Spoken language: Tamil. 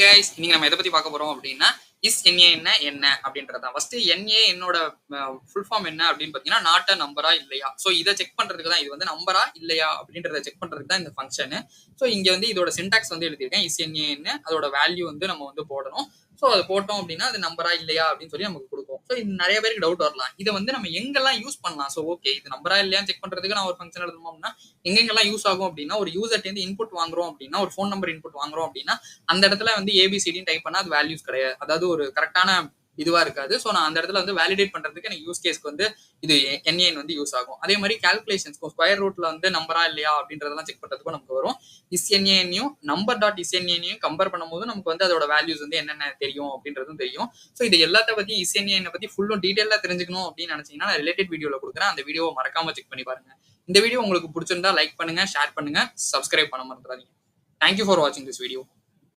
கைஸ், இன்னைக்கு நம்ம எதை பத்தி பார்க்க போறோம் அப்படின்னா இஸ் என்ஏ என்ன அப்படின்றதா. ஃபர்ஸ்ட் என்ஏ என்னோட ஃபுல் ஃபார்ம் என்ன அப்படின்னு பாத்தீங்கன்னா நாட் அ நம்பரா இல்லையா. ஸோ இதை செக் பண்றதுக்கு தான், இது வந்து நம்பரா இல்லையா அப்படின்றத செக் பண்றதுக்கு தான் இந்த ஃபங்க்ஷனு. ஸோ இங்க வந்து இதோட சின்டாக்ஸ் வந்து எழுதியிருக்கேன். இஸ் என்ஏ என்ன, அதோட வேல்யூ வந்து நம்ம வந்து போடணும். ஸோ அது போட்டோம் அப்படின்னா அது நம்பரா இல்லையா அப்படின்னு சொல்லி நமக்கு கொடுக்கும். ஸோ இது நிறைய பேருக்கு டவுட் வரலாம், இதை வந்து நம்ம எங்கெல்லாம் யூஸ் பண்ணலாம். ஸோ ஓகே, இது நம்பரா இல்லையான்னு செக் பண்றதுக்கு நான் ஒரு ஃபங்க்ஷன் எழுதணும் அப்படின்னா எங்கெங்கெல்லாம் யூஸ் ஆகும் அப்படின்னா, ஒரு யூசர்ட்ட இருந்து இன்புட் வாங்குறோம் அப்படின்னா, ஒரு ஃபோன் நம்பர் இன்புட் வாங்குறோம் அப்படின்னா அந்த இடத்துல வந்து ஏபிசிடின்னு டைப் பண்ணா அது வேல்யூஸ் கிடையாது, அதாவது ஒரு கரெக்டான இதுவா இருக்காது. ஸோ நான் அந்த இடத்துல வந்து வேலிடேட் பண்றதுக்கு எனக்கு யூஸ் கேஸ்க்கு வந்து இது என்ஏன் வந்து யூஸ் ஆகும். அதே மாதிரி கால்குலேஷன்ஸ்க்கும் ஸ்கொயர் ரூட்ல வந்து நம்பரா இல்லையா அப்படின்றதெல்லாம் செக் பண்றதுக்கும் நமக்கு வரும். இஸ் என்ஏனையும் நம்பர் டாட் இஸ் என்ஏனையும் கம்பேர் பண்ணும்போது நமக்கு வந்து அதோட வேல்யூஸ் வந்து என்னென்ன தெரியும் அப்படின்றதும் தெரியும். ஸோ இது எல்லாத்த பத்தி இஸ் என்ஏனை பத்தி ஃபுல்லும் டீடைலா தெரிஞ்சுக்கணும் அப்படின்னு நினைச்சீங்கன்னா நான் ரிலேட்டட் வீடியோல கொடுக்குறேன். அந்த வீடியோவை மறக்காம செக் பண்ணி பாருங்க. இந்த வீடியோ உங்களுக்கு பிடிச்சிருந்தா லைக் பண்ணுங்க, ஷேர் பண்ணுங்க, சப்ஸ்கிரைப் பண்ண மறந்துடாதீங்க. தேங்க்யூ ஃபார் வாட்சிங் திஸ் வீடியோ.